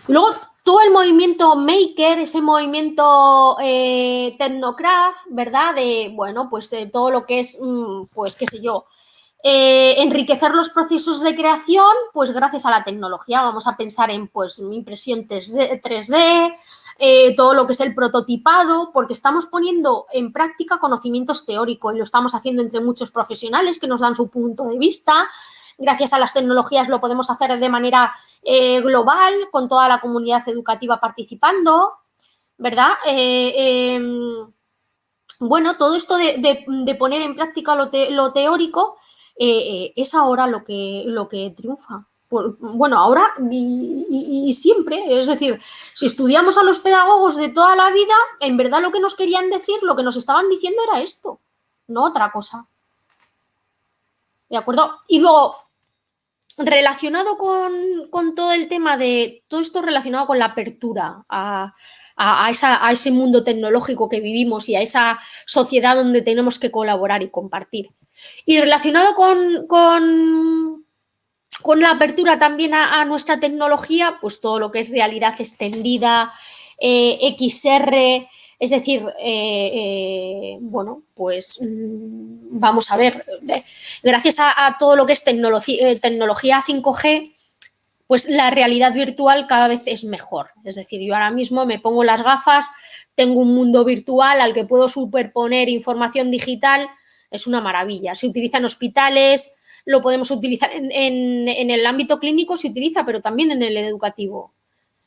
Luego, todo el movimiento maker, ese movimiento Tecnocraft, ¿verdad? Pues de todo lo que es, pues qué sé yo, enriquecer los procesos de creación, pues gracias a la tecnología. Vamos a pensar en, pues, impresión 3D, todo lo que es el prototipado, porque estamos poniendo en práctica conocimientos teóricos y lo estamos haciendo entre muchos profesionales que nos dan su punto de vista. Gracias a las tecnologías lo podemos hacer de manera global, con toda la comunidad educativa participando, ¿verdad? Bueno, todo esto de poner en práctica lo teórico es ahora lo que triunfa. Bueno, ahora y siempre, es decir, si estudiamos a los pedagogos de toda la vida, en verdad lo que nos querían decir, lo que nos estaban diciendo era esto, no otra cosa. ¿De acuerdo? Y luego, relacionado con todo el tema de todo esto relacionado con la apertura a ese mundo tecnológico que vivimos y a esa sociedad donde tenemos que colaborar y compartir. Y relacionado con la apertura también a nuestra tecnología, pues todo lo que es realidad extendida, XR, es decir, bueno, pues vamos a ver, gracias a todo lo que es tecnología 5G, pues la realidad virtual cada vez es mejor. Es decir, yo ahora mismo me pongo las gafas, tengo un mundo virtual al que puedo superponer información digital, es una maravilla. Se utiliza en hospitales, lo podemos utilizar en el ámbito clínico, se utiliza, pero también en el educativo.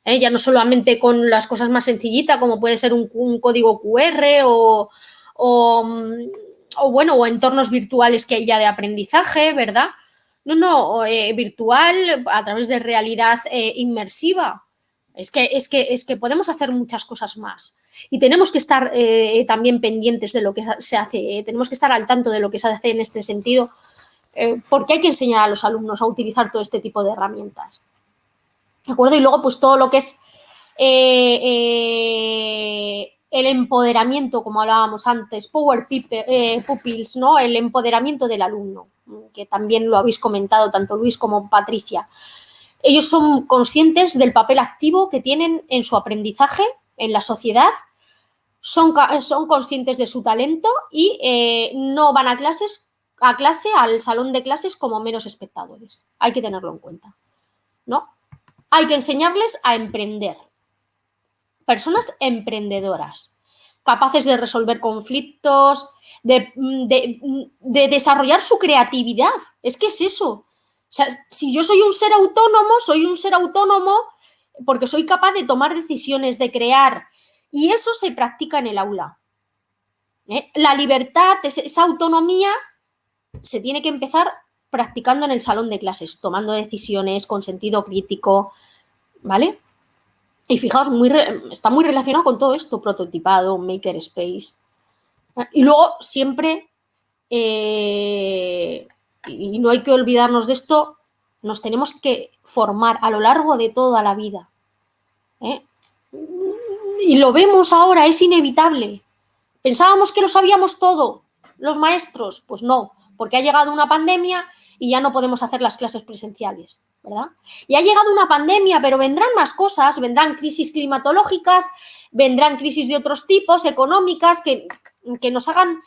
Ya no solamente con las cosas más sencillitas, como puede ser un código QR o entornos virtuales que hay ya de aprendizaje, ¿verdad? No, virtual a través de realidad inmersiva. Es que podemos hacer muchas cosas más. Y tenemos que estar también pendientes de lo que se hace, tenemos que estar al tanto de lo que se hace en este sentido, porque hay que enseñar a los alumnos a utilizar todo este tipo de herramientas. ¿De acuerdo? Y luego, pues todo lo que es el empoderamiento, como hablábamos antes, Power Pupils, ¿no? El empoderamiento del alumno, que también lo habéis comentado tanto Luis como Patricia. Ellos son conscientes del papel activo que tienen en su aprendizaje, en la sociedad, son conscientes de su talento y no van a clase, al salón de clases como meros espectadores. Hay que tenerlo en cuenta, ¿no? Hay que enseñarles a emprender. Personas emprendedoras, capaces de resolver conflictos, de desarrollar su creatividad. Es que es eso. sea, si yo soy un ser autónomo porque soy capaz de tomar decisiones, de crear, y eso se practica en el aula. La libertad, esa autonomía, se tiene que empezar practicando en el salón de clases, tomando decisiones con sentido crítico, ¿vale? Y fijaos, está muy relacionado con todo esto, prototipado, makerspace. Y luego siempre, y no hay que olvidarnos de esto, nos tenemos que formar a lo largo de toda la vida. Y lo vemos ahora, es inevitable. Pensábamos que lo sabíamos todo, los maestros. Pues no, porque ha llegado una pandemia y ya no podemos hacer las clases presenciales, ¿verdad? Y ha llegado una pandemia, pero vendrán más cosas, vendrán crisis climatológicas, vendrán crisis de otros tipos, económicas, que nos hagan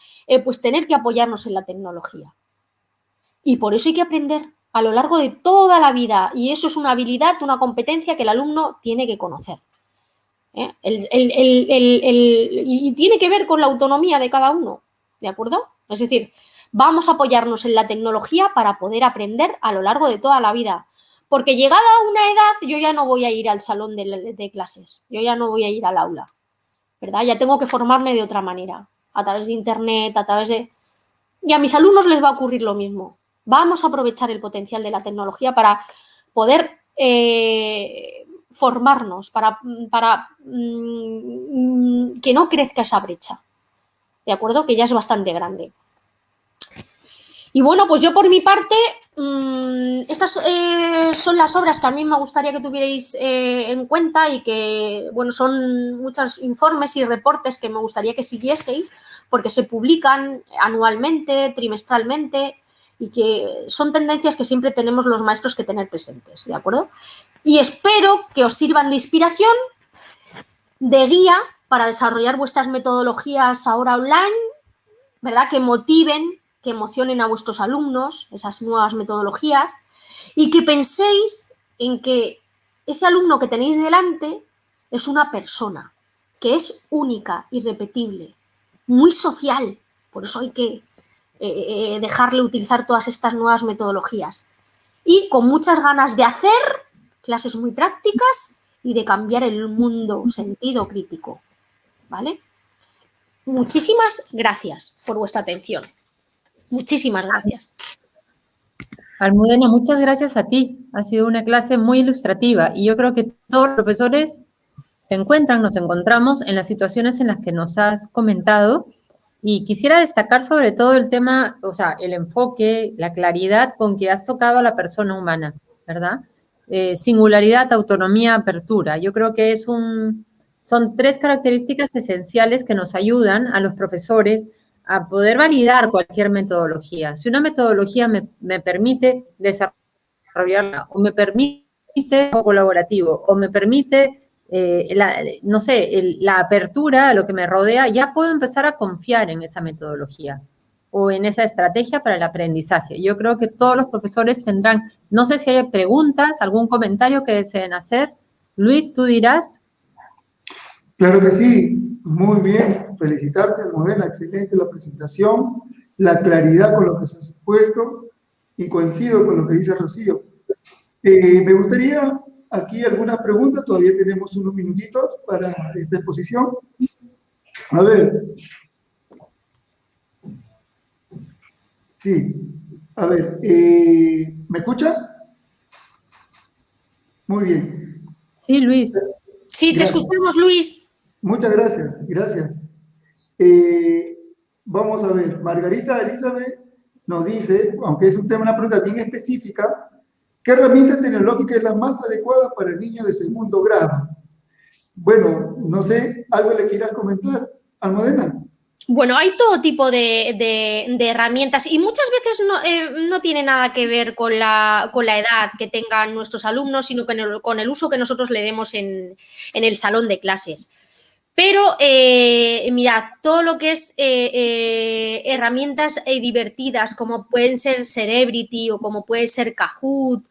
pues tener que apoyarnos en la tecnología. Y por eso hay que aprender a lo largo de toda la vida, y eso es una habilidad, una competencia que el alumno tiene que conocer. Y tiene que ver con la autonomía de cada uno, ¿de acuerdo? Es decir, vamos a apoyarnos en la tecnología para poder aprender a lo largo de toda la vida. Porque llegada a una edad, yo ya no voy a ir al salón de clases, yo ya no voy a ir al aula, ¿verdad? Ya tengo que formarme de otra manera, a través de internet, a través de... Y a mis alumnos les va a ocurrir lo mismo. Vamos a aprovechar el potencial de la tecnología para poder formarnos, para que no crezca esa brecha, ¿de acuerdo? Que ya es bastante grande. Y bueno, pues yo por mi parte, estas son las obras que a mí me gustaría que tuvierais en cuenta, y que, bueno, son muchos informes y reportes que me gustaría que siguieseis, porque se publican anualmente, trimestralmente, y que son tendencias que siempre tenemos los maestros que tener presentes, ¿de acuerdo? Y espero que os sirvan de inspiración, de guía para desarrollar vuestras metodologías ahora online, ¿verdad? Que motiven, que emocionen a vuestros alumnos, esas nuevas metodologías, y que penséis en que ese alumno que tenéis delante es una persona que es única, irrepetible, muy social. Por eso hay que dejarle utilizar todas estas nuevas metodologías. Y con muchas ganas de hacer clases muy prácticas y de cambiar el mundo, sentido crítico, ¿vale? Muchísimas gracias por vuestra atención. Muchísimas gracias. Almudena, muchas gracias a ti. Ha sido una clase muy ilustrativa y yo creo que todos los profesores nos encontramos en las situaciones en las que nos has comentado, y quisiera destacar sobre todo el tema, o sea, el enfoque, la claridad con que has tocado a la persona humana, ¿verdad? Singularidad, autonomía, apertura. Yo creo que son tres características esenciales que nos ayudan a los profesores a poder validar cualquier metodología. Si una metodología me permite desarrollarla, o me permite colaborativo, o me permite la apertura a lo que me rodea, ya puedo empezar a confiar en esa metodología o en esa estrategia para el aprendizaje. Yo creo que todos los profesores tendrán, no sé si hay preguntas, algún comentario que deseen hacer. Luis, tú dirás. Claro que sí, muy bien. Felicitarte, Almudena, excelente la presentación, la claridad con lo que se ha expuesto, y coincido con lo que dice Rocío. Me gustaría aquí algunas preguntas, todavía tenemos unos minutitos para esta exposición. A ver. Sí, a ver, ¿me escucha? Muy bien. Sí, Luis. Sí, gracias. Te escuchamos, Luis. Muchas gracias, gracias. Vamos a ver, Margarita Elizabeth nos dice, aunque es un tema, una pregunta bien específica, ¿qué herramienta tecnológica es la más adecuada para el niño de segundo grado? Bueno, no sé, ¿algo le quieras comentar, Almudena? Bueno, hay todo tipo de herramientas, y muchas veces no tiene nada que ver con la edad que tengan nuestros alumnos, sino con el uso que nosotros le demos en el salón de clases. Pero mirad, todo lo que es herramientas divertidas, como pueden ser Cerebrity o como puede ser Kahoot,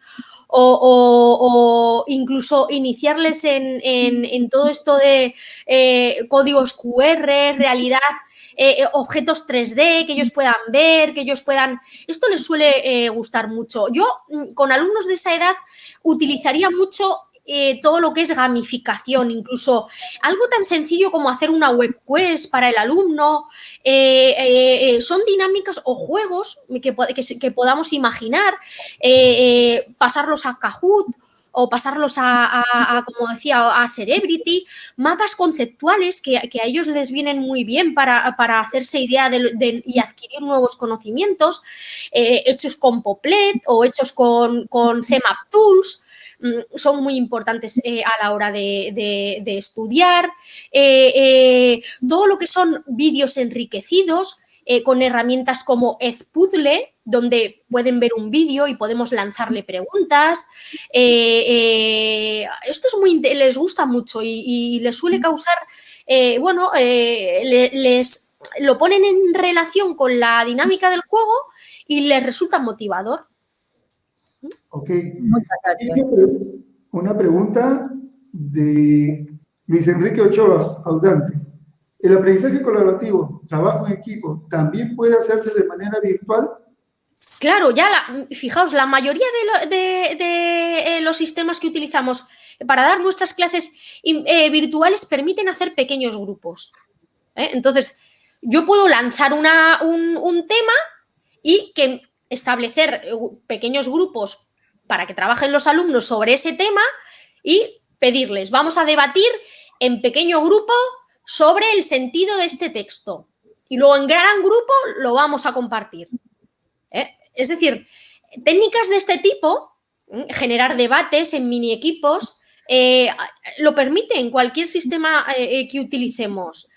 o incluso iniciarles en todo esto de códigos QR, realidad objetos 3D que ellos puedan ver, que ellos puedan... Esto les suele gustar mucho. Yo, con alumnos de esa edad, utilizaría mucho todo lo que es gamificación, incluso algo tan sencillo como hacer una web quest para el alumno. Son dinámicas o juegos que podamos imaginar, pasarlos a Kahoot o pasarlos como decía, a Cerebrity, mapas conceptuales que a ellos les vienen muy bien para hacerse idea y adquirir nuevos conocimientos, hechos con Poplet o hechos con CMap Tools. Son muy importantes a la hora de estudiar. Todo lo que son vídeos enriquecidos con herramientas como Edpuzzle, donde pueden ver un vídeo y podemos lanzarle preguntas. Esto les gusta mucho y les suele causar, les lo ponen en relación con la dinámica del juego y les resulta motivador. Ok. Muchas gracias. Una pregunta de Luis Enrique Ochoa, Audante. ¿El aprendizaje colaborativo, trabajo en equipo, también puede hacerse de manera virtual? Claro, fijaos, la mayoría de los sistemas que utilizamos para dar nuestras clases virtuales permiten hacer pequeños grupos. Entonces, yo puedo lanzar un tema y establecer pequeños grupos para que trabajen los alumnos sobre ese tema y pedirles, vamos a debatir en pequeño grupo sobre el sentido de este texto. Y luego en gran grupo lo vamos a compartir. Es decir, técnicas de este tipo, generar debates en mini equipos, lo permite en cualquier sistema que utilicemos.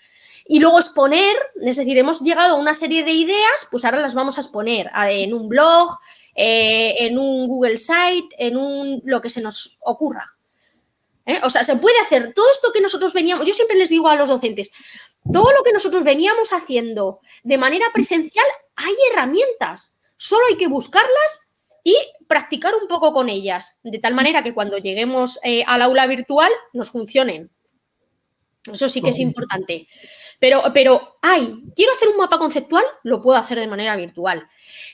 Y luego exponer, es decir, hemos llegado a una serie de ideas, pues ahora las vamos a exponer en un blog, en un Google Site, en lo que se nos ocurra. O sea, se puede hacer todo esto que nosotros veníamos, yo siempre les digo a los docentes, todo lo que nosotros veníamos haciendo de manera presencial, hay herramientas, solo hay que buscarlas y practicar un poco con ellas, de tal manera que cuando lleguemos al aula virtual nos funcionen. Eso sí que es importante. Pero quiero hacer un mapa conceptual, lo puedo hacer de manera virtual.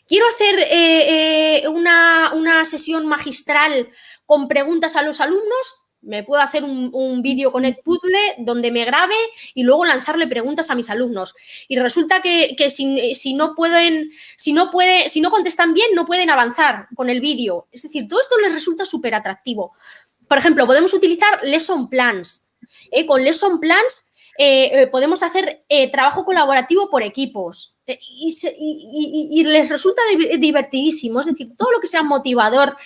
Quiero hacer una sesión magistral con preguntas a los alumnos, me puedo hacer un vídeo con Edpuzzle donde me grabe y luego lanzarle preguntas a mis alumnos. Y resulta que si no contestan bien, no pueden avanzar con el vídeo. Es decir, todo esto les resulta súper atractivo. Por ejemplo, podemos utilizar lesson plans. Con lesson plans podemos hacer trabajo colaborativo por equipos y les resulta divertidísimo. Es decir, todo lo que sea motivador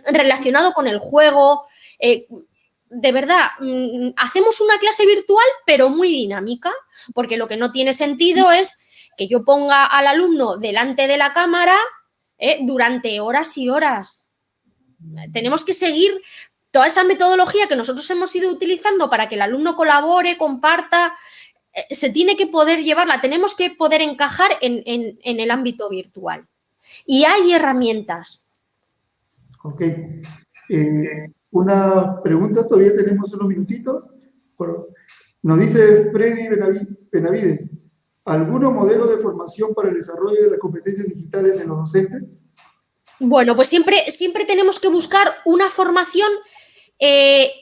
relacionado con el juego. De verdad, hacemos una clase virtual pero muy dinámica, porque lo que no tiene sentido es que yo ponga al alumno delante de la cámara durante horas y horas. Tenemos que seguir toda esa metodología que nosotros hemos ido utilizando para que el alumno colabore, comparta, se tiene que poder llevarla, tenemos que poder encajar en el ámbito virtual. Y hay herramientas. Ok. Una pregunta, todavía tenemos unos minutitos. Nos dice Freddy Benavides, ¿alguno modelo de formación para el desarrollo de las competencias digitales en los docentes? Bueno, pues siempre tenemos que buscar una formación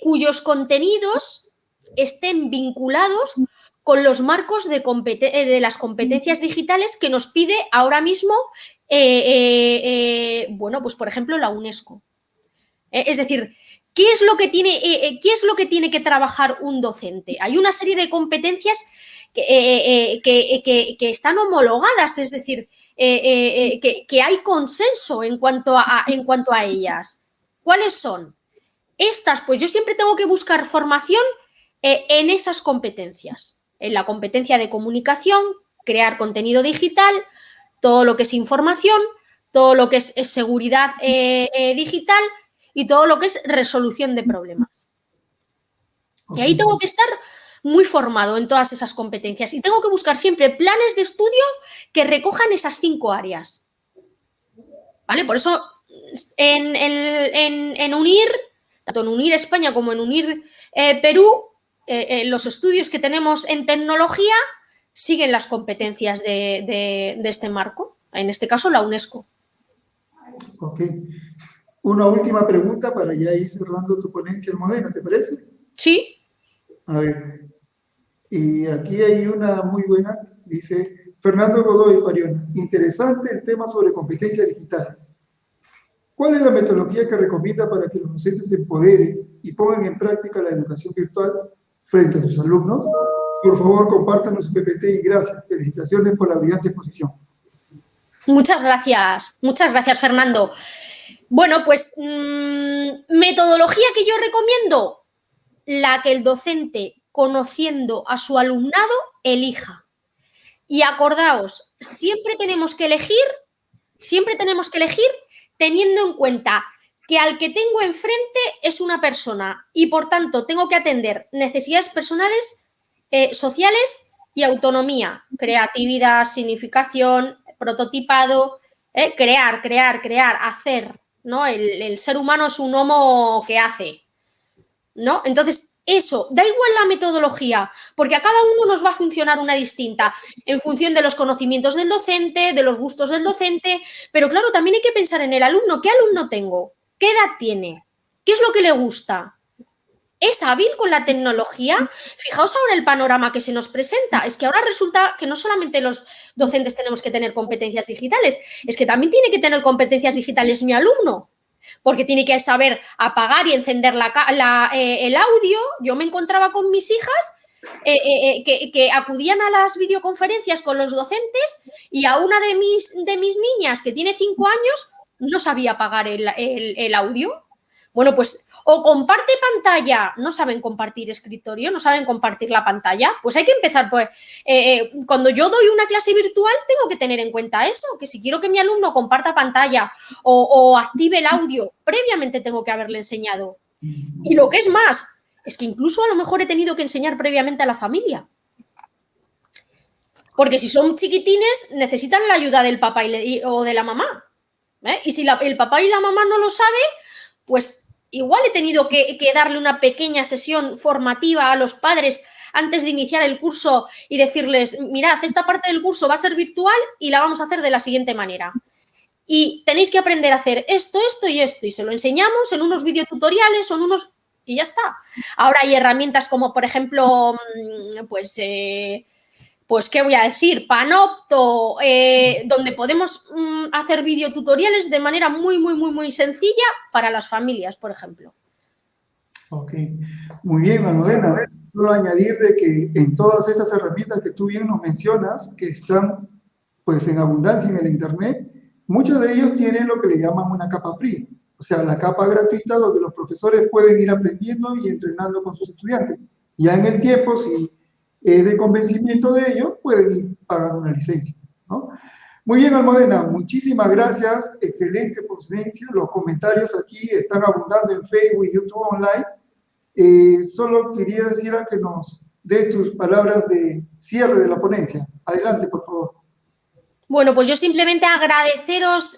cuyos contenidos estén vinculados con los marcos de las competencias digitales que nos pide ahora mismo, bueno, pues por ejemplo la UNESCO. Es decir, ¿qué es lo que tiene que trabajar un docente? Hay una serie de competencias que están homologadas, es decir, que hay consenso en cuanto a ellas. ¿Cuáles son? Estas, pues yo siempre tengo que buscar formación en esas competencias. En la competencia de comunicación, crear contenido digital, todo lo que es información, todo lo que es seguridad digital y todo lo que es resolución de problemas. Y ahí tengo que estar muy formado en todas esas competencias y tengo que buscar siempre planes de estudio que recojan esas 5 áreas. ¿Vale? Por eso en UNIR, tanto en UNIR España como en UNIR Perú, los estudios que tenemos en tecnología siguen las competencias de este marco, en este caso la UNESCO. Ok. Una última pregunta para ya ir cerrando tu ponencia, Almudena, ¿te parece? Sí. A ver, y aquí hay una muy buena, dice Fernando Godoy Pariona, interesante el tema sobre competencias digitales. ¿Cuál es la metodología que recomienda para que los docentes se empoderen y pongan en práctica la educación virtual frente a sus alumnos? Por favor, compártanos su PPT y gracias. Felicitaciones por la brillante exposición. Muchas gracias, Fernando. Bueno, pues metodología que yo recomiendo, la que el docente, conociendo a su alumnado, elija. Y acordaos, siempre tenemos que elegir teniendo en cuenta que al que tengo enfrente es una persona y, por tanto, tengo que atender necesidades personales, sociales y autonomía, creatividad, significación, prototipado, crear, hacer, ¿no? El ser humano es un homo que hace, ¿no? Entonces, eso, da igual la metodología, porque a cada uno nos va a funcionar una distinta en función de los conocimientos del docente, de los gustos del docente, pero claro, también hay que pensar en el alumno. ¿Qué alumno tengo? ¿Qué edad tiene? ¿Qué es lo que le gusta? ¿Es hábil con la tecnología? Fijaos ahora el panorama que se nos presenta. Es que ahora resulta que no solamente los docentes tenemos que tener competencias digitales, es que también tiene que tener competencias digitales mi alumno, porque tiene que saber apagar y encender el audio. Yo me encontraba con mis hijas que acudían a las videoconferencias con los docentes y a una de mis niñas, que tiene 5 años, no sabía apagar el audio. Bueno, pues o comparte pantalla, no saben compartir escritorio, no saben compartir la pantalla, pues hay que empezar, pues, cuando yo doy una clase virtual tengo que tener en cuenta eso, que si quiero que mi alumno comparta pantalla o active el audio, previamente tengo que haberle enseñado. Y lo que es más, es que incluso a lo mejor he tenido que enseñar previamente a la familia. Porque si son chiquitines, necesitan la ayuda del papá o de la mamá. Y si el papá y la mamá no lo saben, pues igual he tenido que darle una pequeña sesión formativa a los padres antes de iniciar el curso y decirles, mirad, esta parte del curso va a ser virtual y la vamos a hacer de la siguiente manera. Y tenéis que aprender a hacer esto, esto y esto. Y se lo enseñamos en unos videotutoriales o en unos... y ya está. Ahora hay herramientas como, por ejemplo, pues ¿qué voy a decir? Panopto, donde podemos hacer videotutoriales de manera muy sencilla para las familias, por ejemplo. Ok, muy bien, Almudena. Solo añadir de que en todas estas herramientas que tú bien nos mencionas, que están pues en abundancia en el Internet, muchos de ellos tienen lo que le llaman una capa free, o sea, la capa gratuita donde los profesores pueden ir aprendiendo y entrenando con sus estudiantes. Ya en el tiempo, si es de convencimiento de ellos, pueden ir pagando una licencia, ¿no? Muy bien, Almudena, muchísimas gracias, excelente ponencia, los comentarios aquí están abundando en Facebook y YouTube online. Solo quería decir a que nos des tus palabras de cierre de la ponencia. Adelante, por favor. Bueno, pues yo simplemente agradeceros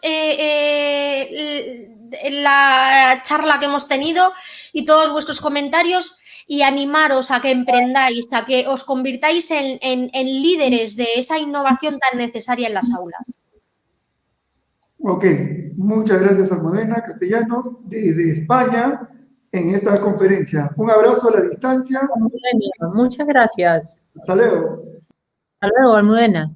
la charla que hemos tenido y todos vuestros comentarios y animaros a que emprendáis, a que os convirtáis en líderes de esa innovación tan necesaria en las aulas. Ok, muchas gracias, Almudena Castellanos, desde España, en esta conferencia. Un abrazo a la distancia. Muchas gracias. Hasta luego. Hasta luego, Almudena.